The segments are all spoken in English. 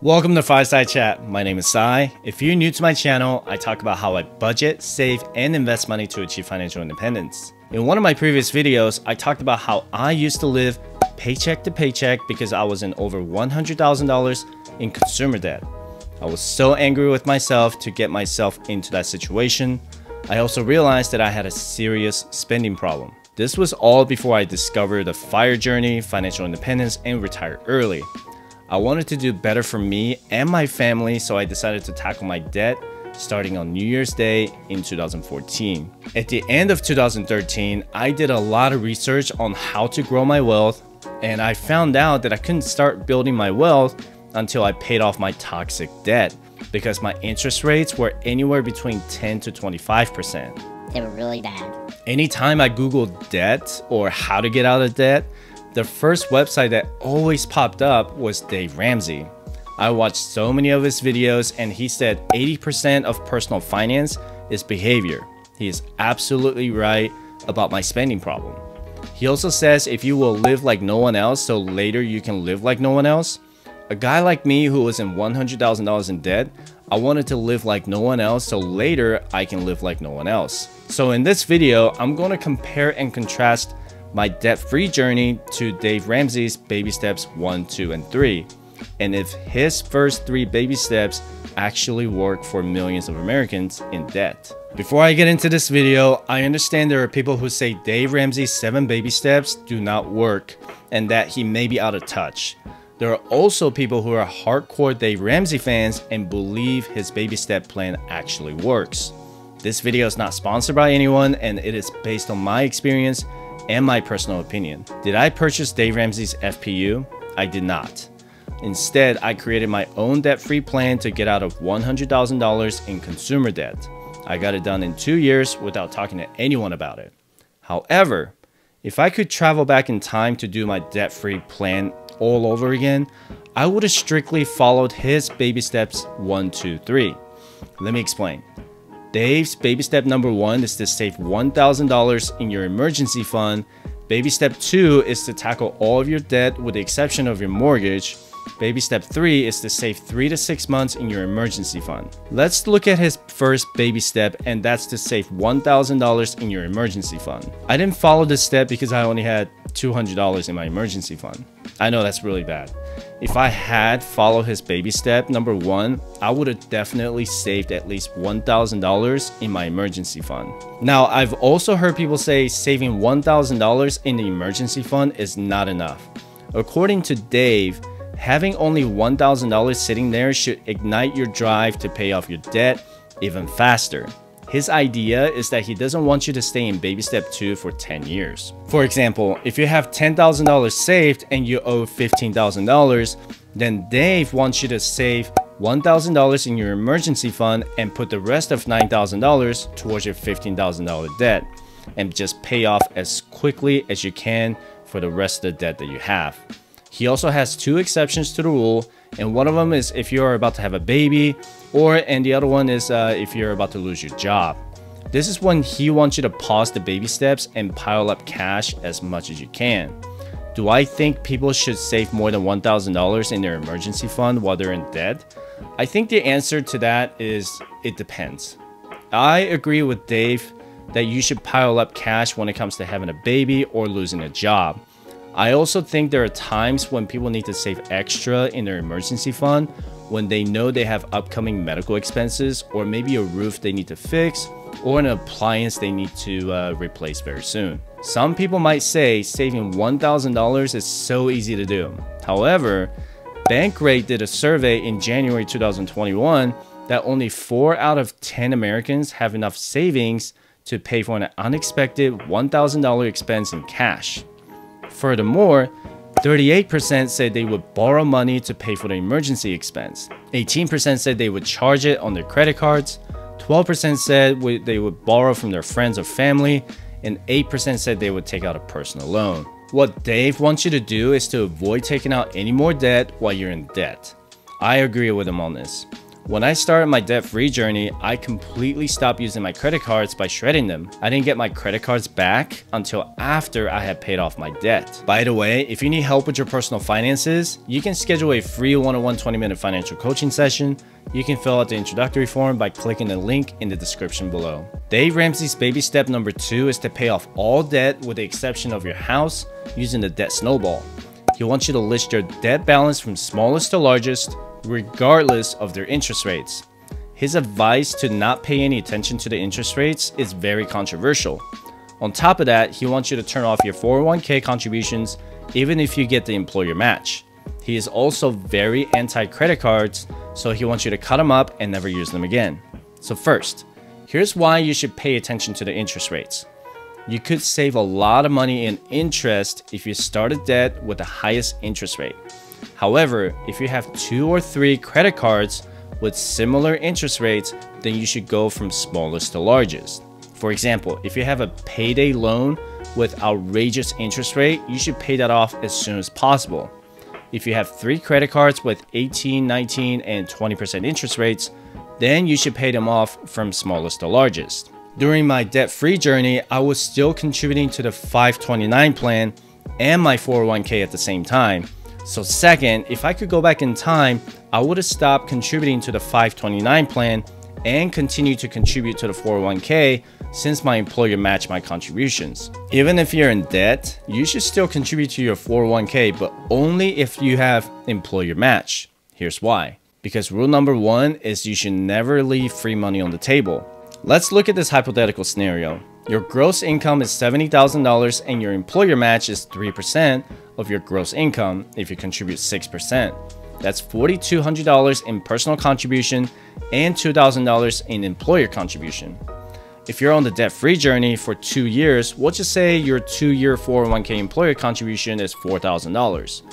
Welcome to Fireside Chat. My name is Sai. If you're new to my channel, I talk about how I budget, save, and invest money to achieve financial independence. In one of my previous videos, I talked about how I used to live paycheck to paycheck because I was in over $100,000 in consumer debt. I was so angry with myself to get myself into that situation. I also realized that I had a serious spending problem. This was all before I discovered the FIRE journey, financial independence, and retire early. I wanted to do better for me and my family, so I decided to tackle my debt starting on New Year's Day in 2014. At the end of 2013, I did a lot of research on how to grow my wealth, and I found out that I couldn't start building my wealth until I paid off my toxic debt because my interest rates were anywhere between 10 to 25%. They were really bad. Anytime I Googled debt or how to get out of debt, the first website that always popped up was Dave Ramsey. I watched so many of his videos and he said 80% of personal finance is behavior. He is absolutely right about my spending problem. He also says if you will live like no one else so later you can live like no one else. A guy like me who was in $100,000 in debt, I wanted to live like no one else so later I can live like no one else. So in this video, I'm going to compare and contrast my debt-free journey to Dave Ramsey's baby steps 1, 2, and 3, and if his first 3 baby steps actually work for millions of Americans in debt. Before I get into this video, I understand there are people who say Dave Ramsey's 7 baby steps do not work and that he may be out of touch. There are also people who are hardcore Dave Ramsey fans and believe his baby step plan actually works. This video is not sponsored by anyone and it is based on my experience and my personal opinion. Did I purchase Dave Ramsey's FPU? I did not. Instead, I created my own debt-free plan to get out of $100,000 in consumer debt. I got it done in 2 years without talking to anyone about it. However, if I could travel back in time to do my debt-free plan all over again, I would have strictly followed his baby steps 1, 2, 3. Let me explain. Dave's baby step number 1 is to save $1,000 in your emergency fund. Baby step 2 is to tackle all of your debt with the exception of your mortgage. Baby step 3 is to save 3 to 6 months in your emergency fund. Let's look at his first baby step, and that's to save $1,000 in your emergency fund. I didn't follow this step because I only had $200 in my emergency fund. I know that's really bad. If I had followed his baby step number 1, I would have definitely saved at least $1,000 in my emergency fund. Now, I've also heard people say saving $1,000 in the emergency fund is not enough. According to Dave, having only $1,000 sitting there should ignite your drive to pay off your debt even faster. His idea is that he doesn't want you to stay in baby step 2 for 10 years. For example, if you have $10,000 saved and you owe $15,000, then Dave wants you to save $1,000 in your emergency fund and put the rest of $9,000 towards your $15,000 debt and just pay off as quickly as you can for the rest of the debt that you have. He also has 2 exceptions to the rule, and one of them is if you're about to have a baby, and the other one is if you're about to lose your job. This is when he wants you to pause the baby steps and pile up cash as much as you can. Do I think people should save more than $1,000 in their emergency fund while they're in debt? I think the answer to that is it depends. I agree with Dave that you should pile up cash when it comes to having a baby or losing a job. I also think there are times when people need to save extra in their emergency fund when they know they have upcoming medical expenses or maybe a roof they need to fix or an appliance they need to replace very soon. Some people might say saving $1,000 is so easy to do. However, Bankrate did a survey in January 2021 that only 4 out of 10 Americans have enough savings to pay for an unexpected $1,000 expense in cash. Furthermore, 38% said they would borrow money to pay for the emergency expense. 18% said they would charge it on their credit cards. 12% said they would borrow from their friends or family. And 8% said they would take out a personal loan. What Dave wants you to do is to avoid taking out any more debt while you're in debt. I agree with him on this. When I started my debt-free journey, I completely stopped using my credit cards by shredding them. I didn't get my credit cards back until after I had paid off my debt. By the way, if you need help with your personal finances, you can schedule a free one-on-one 20-minute financial coaching session. You can fill out the introductory form by clicking the link in the description below. Dave Ramsey's baby step number 2 is to pay off all debt with the exception of your house using the debt snowball. He wants you to list your debt balance from smallest to largest, regardless of their interest rates. His advice to not pay any attention to the interest rates is very controversial. On top of that, he wants you to turn off your 401k contributions even if you get the employer match. He is also very anti-credit cards, so he wants you to cut them up and never use them again. So first, here's why you should pay attention to the interest rates. You could save a lot of money in interest if you start a debt with the highest interest rate. However, if you have 2 or 3 credit cards with similar interest rates, then you should go from smallest to largest. For example, if you have a payday loan with outrageous interest rate, you should pay that off as soon as possible. If you have 3 credit cards with 18, 19, and 20% interest rates, then you should pay them off from smallest to largest. During my debt-free journey, I was still contributing to the 529 plan and my 401k at the same time. So second, if I could go back in time, I would have stopped contributing to the 529 plan and continue to contribute to the 401k since my employer matched my contributions. Even if you're in debt, you should still contribute to your 401k, but only if you have employer match. Here's why. Because rule number 1 is you should never leave free money on the table. Let's look at this hypothetical scenario. Your gross income is $70,000 and your employer match is 3% of your gross income if you contribute 6%. That's $4,200 in personal contribution and $2,000 in employer contribution. If you're on the debt-free journey for 2 years, we'll just say your 2-year 401k employer contribution is $4,000.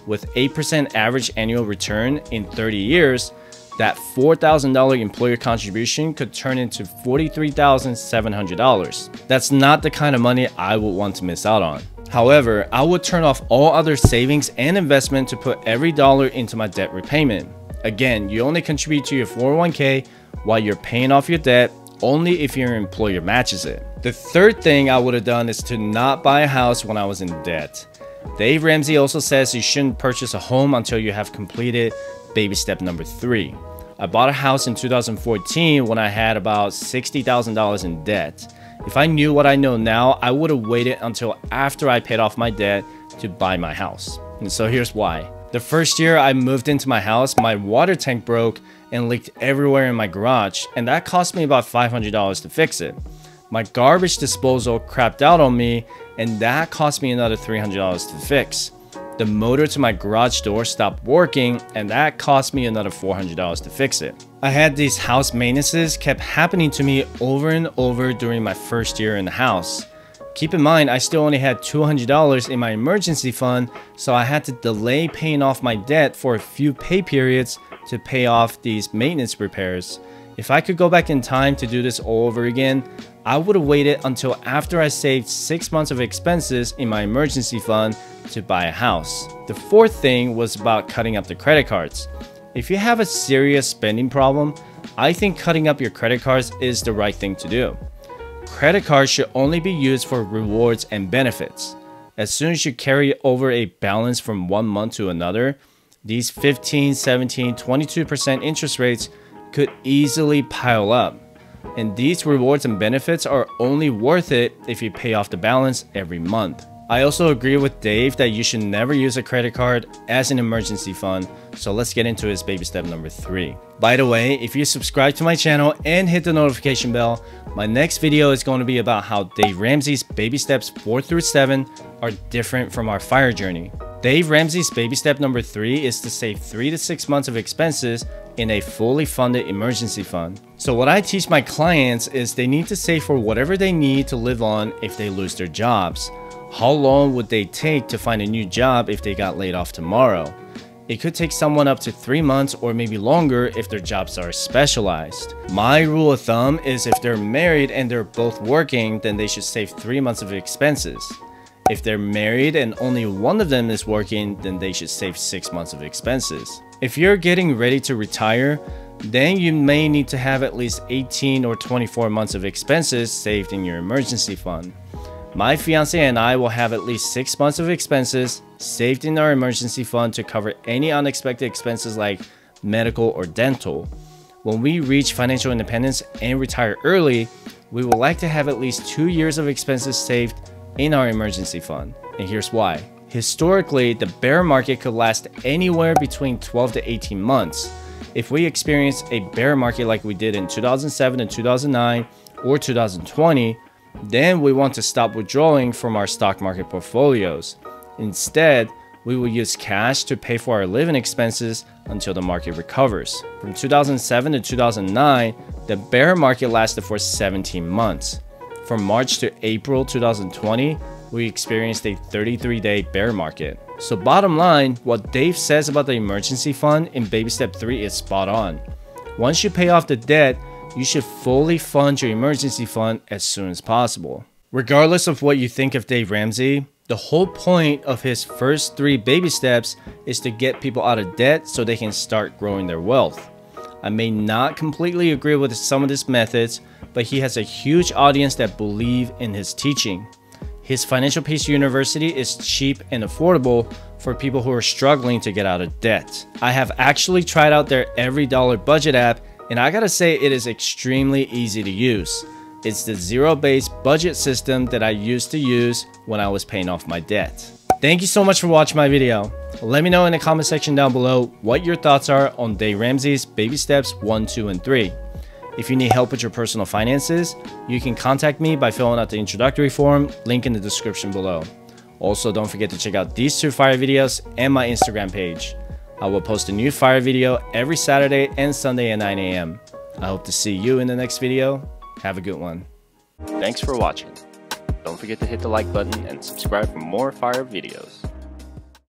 With 8% average annual return in 30 years, that $4,000 employer contribution could turn into $43,700. That's not the kind of money I would want to miss out on. However, I would turn off all other savings and investment to put every dollar into my debt repayment. Again, you only contribute to your 401k while you're paying off your debt only if your employer matches it. The third thing I would have done is to not buy a house when I was in debt. Dave Ramsey also says you shouldn't purchase a home until you have completed baby step number 3. I bought a house in 2014 when I had about $60,000 in debt. If I knew what I know now, I would have waited until after I paid off my debt to buy my house. And so here's why. The first year I moved into my house, my water tank broke and leaked everywhere in my garage, and that cost me about $500 to fix it. My garbage disposal crapped out on me, and that cost me another $300 to fix. The motor to my garage door stopped working, and that cost me another $400 to fix it. I had these house maintenances kept happening to me over and over during my first year in the house. Keep in mind, I still only had $200 in my emergency fund, so I had to delay paying off my debt for a few pay periods to pay off these maintenance repairs. If I could go back in time to do this all over again, I would have waited until after I saved 6 months of expenses in my emergency fund to buy a house. The fourth thing was about cutting up the credit cards. If you have a serious spending problem, I think cutting up your credit cards is the right thing to do. Credit cards should only be used for rewards and benefits. As soon as you carry over a balance from one month to another, these 15, 17, 22% interest rates could easily pile up. And these rewards and benefits are only worth it if you pay off the balance every month. I also agree with Dave that you should never use a credit card as an emergency fund, so let's get into his baby step number 3. By the way, if you subscribe to my channel and hit the notification bell, my next video is going to be about how Dave Ramsey's baby steps 4 through 7 are different from our FIRE journey. Dave Ramsey's baby step number 3 is to save 3 to 6 months of expenses in a fully funded emergency fund. So what I teach my clients is they need to save for whatever they need to live on if they lose their jobs. How long would they take to find a new job if they got laid off tomorrow? It could take someone up to 3 months or maybe longer if their jobs are specialized. My rule of thumb is if they're married and they're both working, then they should save 3 months of expenses. If they're married and only one of them is working, then they should save 6 months of expenses. If you're getting ready to retire, then you may need to have at least 18 or 24 months of expenses saved in your emergency fund. My fiance and I will have at least 6 months of expenses saved in our emergency fund to cover any unexpected expenses like medical or dental. When we reach financial independence and retire early, we would like to have at least 2 years of expenses saved in our emergency fund. And here's why. Historically, the bear market could last anywhere between 12 to 18 months. If we experience a bear market like we did in 2007 and 2009 or 2020, then we want to stop withdrawing from our stock market portfolios. Instead, we will use cash to pay for our living expenses until the market recovers. From 2007 to 2009, the bear market lasted for 17 months. From March to April 2020, we experienced a 33-day bear market. So bottom line, what Dave says about the emergency fund in baby step 3 is spot on. Once you pay off the debt, you should fully fund your emergency fund as soon as possible. Regardless of what you think of Dave Ramsey, the whole point of his first 3 baby steps is to get people out of debt so they can start growing their wealth. I may not completely agree with some of his methods, but he has a huge audience that believe in his teaching. His Financial Peace University is cheap and affordable for people who are struggling to get out of debt. I have actually tried out their Every Dollar Budget app, and I gotta say it is extremely easy to use. It's the zero-based budget system that I used to use when I was paying off my debt. Thank you so much for watching my video. Let me know in the comment section down below what your thoughts are on Dave Ramsey's baby steps 1, 2, and 3. If you need help with your personal finances, you can contact me by filling out the introductory form, link in the description below. Also, don't forget to check out these 2 fire videos and my Instagram page. I will post a new fire video every Saturday and Sunday at 9 AM. I hope to see you in the next video. Have a good one. Thanks for watching. Don't forget to hit the like button and subscribe for more fire videos.